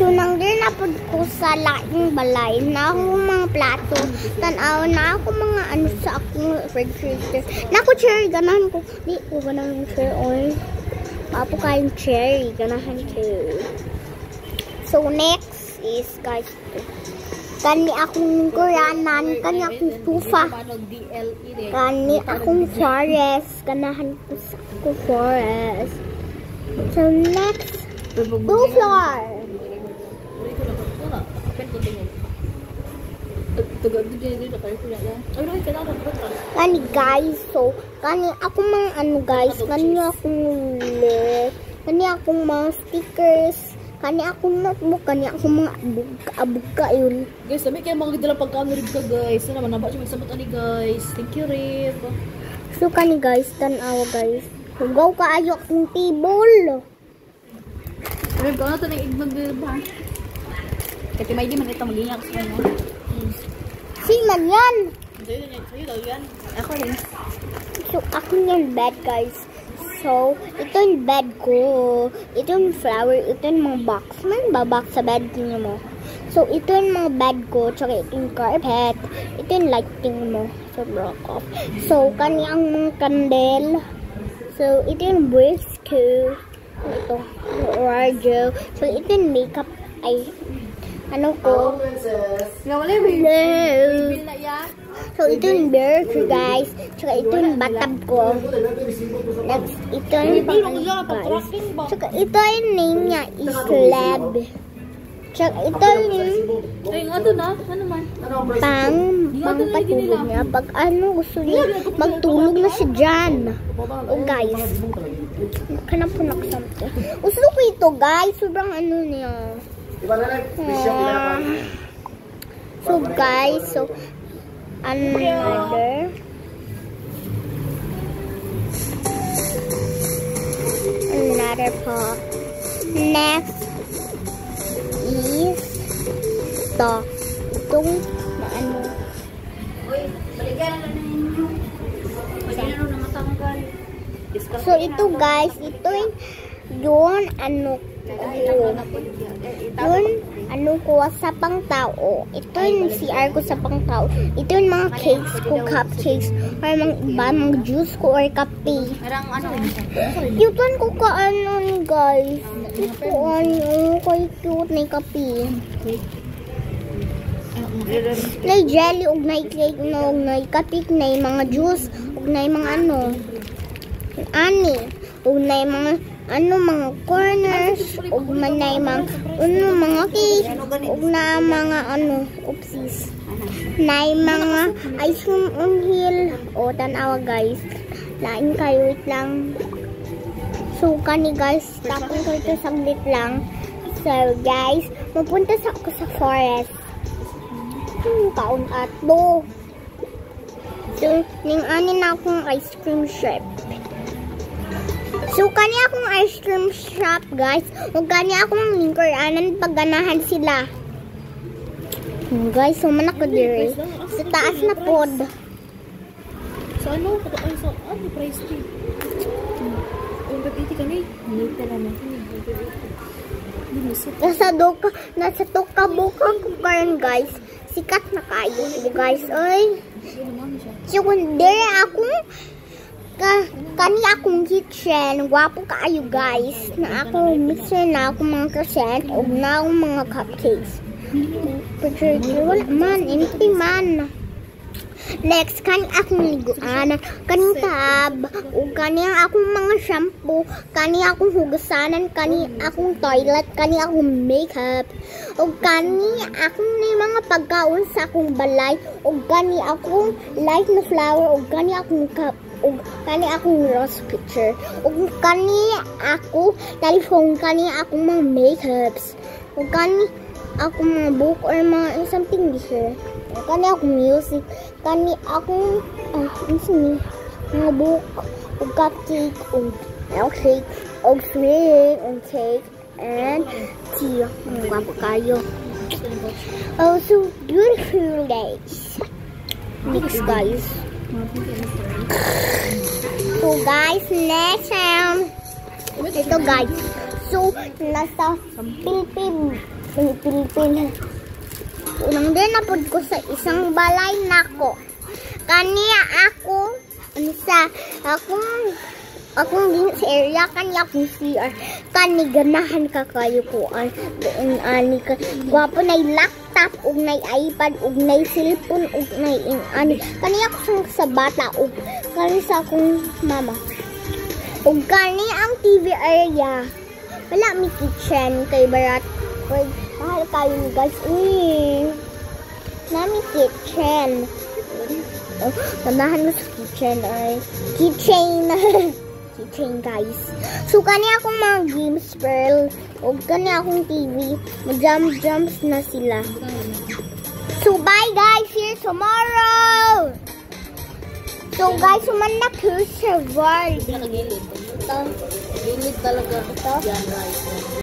So, nangdir na po ko sa laking balay na ako mga plato. Tanaw na ako mga ano sa akong refrigerator. Na ako cherry, ganahan ko. Di ko ganahan cherry oil. Papo kayong cherry, ganahan cherry. So, next is, guys, kani akong Koreanan, kani akong Tufa, kani akong forest, ganahan ko sa akong forest. So, next, two floor. Kani guys, so kani ako mga ano guys, kani akong list, kani akong mga stickers, kani akong notebook, kani akong mga abuka yun. Guys, sabi kayo mga dalang pagkaon rin ka guys. Sana manaba siya magsamot ani guys. Thank you Rib. So kani guys, tanawa guys. Hugaw kaayo akong table. Rib, kung ano ito nang igmag ba? Kasi may di man ito maging ako sa kanya. Si man yan. Sa'yo daw yan. Ako rin. So, ako yung bed, guys. So, ito yung bed ko. Ito yung flower. Ito yung mga box. Man ba box sa bed niyo mo? So, ito yung mga bed ko. Tsaka ito yung carpet. Ito yung lighting mo. So, broke off. So, kaniyang mga candle. So, ito yung briefs ko. Ito. Radio. So, ito yung makeup. Ay, ano ko? Hello. So, ito yung bear ko, guys. Tsaka ito yung bathtub ko. Next, ito yung pang guys. Tsaka ito yung name niya is Lab. Tsaka ito yung Ay, nga doon ah. Ano man? pangpatulog niya. Pag ano gusto niya, magtulog na siya dyan. Oh, guys. Kanang punak something. Gusto ko ito, guys. Sobrang ano niya. So, guys. So, another pot. Next is itong ano. So ito guys, ito yung ano yun, ano ko sa pangtao. Ito yung CR ko sa pangtao. Ito yung mga cakes ko, cupcakes, or mga iba, mga juice ko, or kape. Parang ano? Cute ko ka ano ni guys. Cute ko ano, kay cute na kape. Na jelly, ug na cake, ug na kape, na mga juice, ug na mga ano. Ani, ug na mga ano mga corners, ug man na mga ano mga cake, ug na mga ano, oopsies. Na mga ice cream on hill. O tanawa guys. Lain kayo, wait lang. So kani guys, tapon ko ito saglit lang. So guys, mapunta ako sa forest. Kaon ato. So, ning ani na akong ice cream shop. So, kani akong ice cream shop, guys. O kani akong lingkuranan pagganahan sila. Guys, so man ako dire. Sa taas na pod. So, ano? Sa ano price tag? Ang pagkiti ka ni? Hindi ka naman. Nasa toka buka ko karon guys. Sikat na kayo guys. Oy. So, dire akong kani akong kitchen, gwapo kaayo guys, na ako mixer na ako mga percent o na akong mga cupcakes. Pero wala man, hindi man. Next, kani akong liguan, kani tab, o kani akong mga shampoo, kani akong hugasanan, kani akong toilet, kani akong makeup, o kani akong mga pagkaon sa akong balay, o kani akong light na flower, o kani akong cup, ug kani akong rose picture, ug kani ako telephone, kani akong mga makeups, ug kani akong mga book or mga something here, ug kani akong music, kani akong mga book, ug cupcake, ug milkshake, ug sweet, ug cake, and tea. Ang gwapo kayo. Oh, so beautiful guys. Next guys. So guys, next time, ito guys, so nasa Pilipin. Unang din napod ko sa isang balay nako. Kaniya ako, akong din sa area, kaniya akong CR. Kani ganahan ka kayo ko. Ani ka. Gwapo na laptop, ug na iPad, ug na cellphone, ug na ani. Kaniya ako sa bata, ug kani sa akong mama. Ug kani ang TV area. Wala mi kitchen kay barat. Uy, mahal kayo guys. Nami kitchen. Oh, tanahan mo sa kitchen ay kitchen. Kitchen guys. So kani akong mga games pearl. O kani akong TV. Jumps na sila. So bye guys. See you tomorrow. So guys, sumanak sa world. Gilid talaga. Ito. Yan, right.